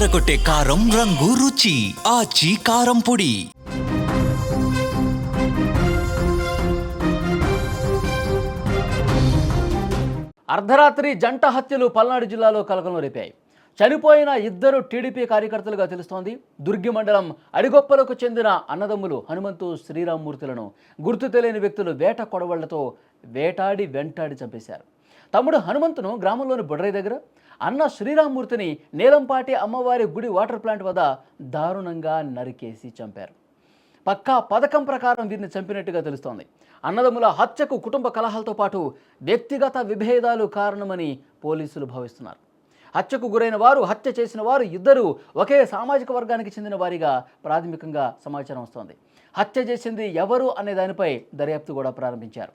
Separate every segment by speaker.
Speaker 1: అదరగొట్టే కారం రంగు రుచి ఆచి కారం పొడి.
Speaker 2: అర్ధరాత్రి జంట హత్యలు పల్నాడు జిల్లాలో కలకలం రేపాయి. చనిపోయిన ఇద్దరు టీడీపీ కార్యకర్తలుగా తెలుస్తోంది. దుర్గి మండలం అడిగొప్పలకు చెందిన అన్నదమ్ములు హనుమంతు శ్రీరామ్మూర్తులను గుర్తు తెలియని వ్యక్తులు వేట కొడవళ్లతో వెంటాడి చంపేశారు. తమ్ముడు హనుమంతును గ్రామంలోని బొడ్రై దగ్గర, అన్న శ్రీరామ్మూర్తిని నీలంపాటి అమ్మవారి గుడి వాటర్ ప్లాంట్ వద్ద దారుణంగా నరికేసి చంపారు. పక్కా పథకం ప్రకారం వీరిని చంపినట్టుగా తెలుస్తోంది. అన్నదమ్ముల హత్యకు కుటుంబ కలహాలతో పాటు వ్యక్తిగత విభేదాలు కారణమని పోలీసులు భావిస్తున్నారు. హత్యకు గురైన వారు, హత్య చేసిన వారు ఇద్దరూ ఒకే సామాజిక వర్గానికి చెందిన వారిగా ప్రాథమికంగా సమాచారం వస్తోంది. హత్య చేసింది ఎవరు అనే దానిపై దర్యాప్తు కూడా ప్రారంభించారు.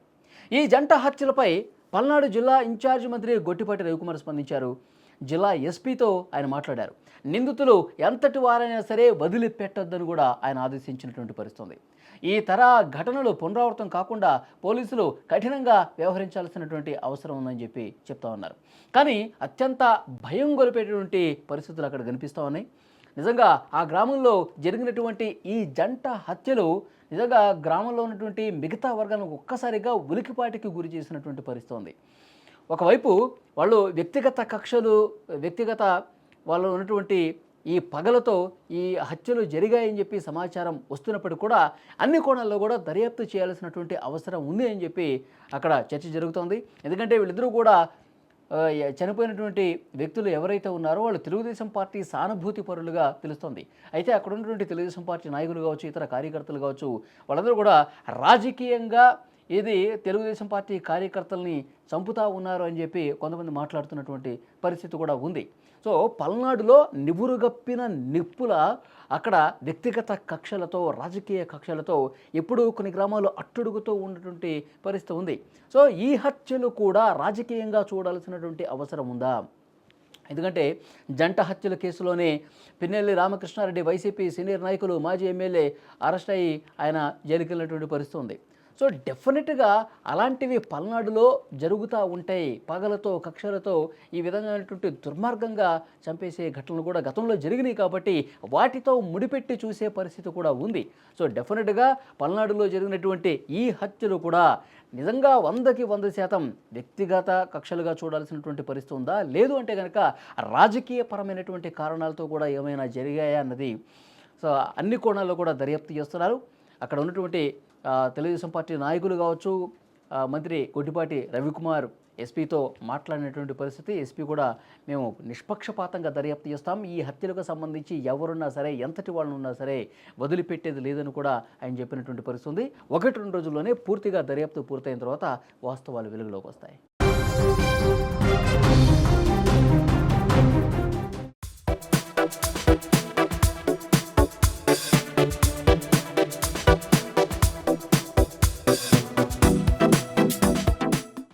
Speaker 2: ఈ జంట హత్యలపై పల్నాడు జిల్లా ఇన్ఛార్జి మంత్రి గొట్టిపాటి రవికుమార్ స్పందించారు. జిల్లా ఎస్పీతో ఆయన మాట్లాడారు. నిందితులు ఎంతటి వారైనా సరే వదిలిపెట్టొద్దని కూడా ఆయన ఆదేశించినటువంటి పరిస్థితుంది. ఈ తర ఘటనలు పునరావృతం కాకుండా పోలీసులు కఠినంగా వ్యవహరించాల్సినటువంటి అవసరం ఉందని చెప్పి చెప్తా ఉన్నారు. కానీ అత్యంత భయం గొలిపేటటువంటి పరిస్థితులు అక్కడ కనిపిస్తూ ఉన్నాయి. నిజంగా ఆ గ్రామంలో జరిగినటువంటి ఈ జంట హత్యలు నిజంగా గ్రామంలో ఉన్నటువంటి మిగతా వర్గాలను ఒక్కసారిగా ఉలికిపాటికి గురి చేసినటువంటి పరిస్థితి ఉంది. ఒకవైపు వాళ్ళు వ్యక్తిగత కక్షలు, వాళ్ళు ఉన్నటువంటి ఈ పగలతో ఈ హత్యలు జరిగాయని చెప్పి సమాచారం వస్తున్నప్పటికీ కూడా అన్ని కోణాల్లో కూడా దర్యాప్తు చేయాల్సినటువంటి అవసరం ఉంది అని చెప్పి అక్కడ చర్చ జరుగుతోంది. ఎందుకంటే వీళ్ళిద్దరూ కూడా చనిపోయినటువంటి వ్యక్తులు ఎవరైతే ఉన్నారో వాళ్ళు తెలుగుదేశం పార్టీ సానుభూతి పరులుగా తెలుస్తోంది. అయితే అక్కడ ఉన్నటువంటి తెలుగుదేశం పార్టీ నాయకులు కావచ్చు, ఇతర కార్యకర్తలు కావచ్చు, వాళ్ళందరూ కూడా రాజకీయంగా ఇది తెలుగుదేశం పార్టీ కార్యకర్తల్ని చంపుతా ఉన్నారు అని చెప్పి కొంతమంది మాట్లాడుతున్నటువంటి పరిస్థితి కూడా ఉంది. సో పల్నాడులో నివురుగప్పిన నిప్పుల అక్కడ వ్యక్తిగత కక్షలతో, రాజకీయ కక్షలతో ఎప్పుడూ కొన్ని గ్రామాలు అట్టుడుగుతూ ఉన్నటువంటి పరిస్థితి ఉంది. సో ఈ హత్యలు కూడా రాజకీయంగా చూడాల్సినటువంటి అవసరం ఉందా? ఎందుకంటే జంట హత్యల కేసులోనే పిన్నెల్లి రామకృష్ణారెడ్డి వైసీపీ సీనియర్ నాయకులు, మాజీ ఎమ్మెల్యే అరెస్ట్ అయ్యి ఆయన జైలుకి వెళ్ళినటువంటి పరిస్థితి ఉంది. సో డెఫినెట్గా అలాంటివి పల్నాడులో జరుగుతూ ఉంటాయి. పగలతో, కక్షలతో ఈ విధమైనటువంటి దుర్మార్గంగా చంపేసే ఘటనలు కూడా గతంలో జరిగినాయి కాబట్టి వాటితో ముడిపెట్టి చూసే పరిస్థితి కూడా ఉంది. సో డెఫినెట్గా పల్నాడులో జరిగినటువంటి ఈ హత్యలు కూడా నిజంగా 100కి 100% వ్యక్తిగత కక్షలుగా చూడాల్సినటువంటి పరిస్థితి ఉందా, లేదు అంటే కనుక రాజకీయపరమైనటువంటి కారణాలతో కూడా ఏమైనా జరిగాయా అన్నది సో అన్ని కోణాల్లో కూడా దర్యాప్తు చేస్తున్నారు. అక్కడ ఉన్నటువంటి తెలుగుదేశం పార్టీ నాయకులు కావచ్చు, మంత్రి గొట్టిపాటి రవికుమార్ ఎస్పీతో మాట్లాడినటువంటి పరిస్థితి. ఎస్పీ కూడా మేము నిష్పక్షపాతంగా దర్యాప్తు చేస్తాం, ఈ హత్యలకు సంబంధించి ఎవరున్నా సరే, ఎంతటి వాళ్ళు ఉన్నా సరే వదిలిపెట్టేది లేదని కూడా ఆయన చెప్పినటువంటి పరిస్థితి ఉంది. 1-2 రోజుల్లోనే పూర్తిగా దర్యాప్తు పూర్తయిన తర్వాత వాస్తవాలు వెలుగులోకి వస్తాయి.